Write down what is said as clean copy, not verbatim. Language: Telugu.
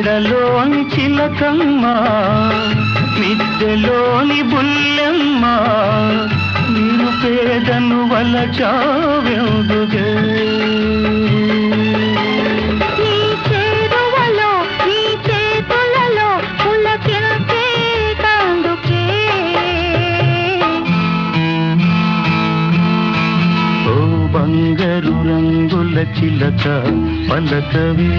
మెడలోని చిలకమ్మ మిద్దెలోని బుల్లెమ్మ నేను పేదను వలచావెందుకే బంగారు రంగుల చిలక పలకవే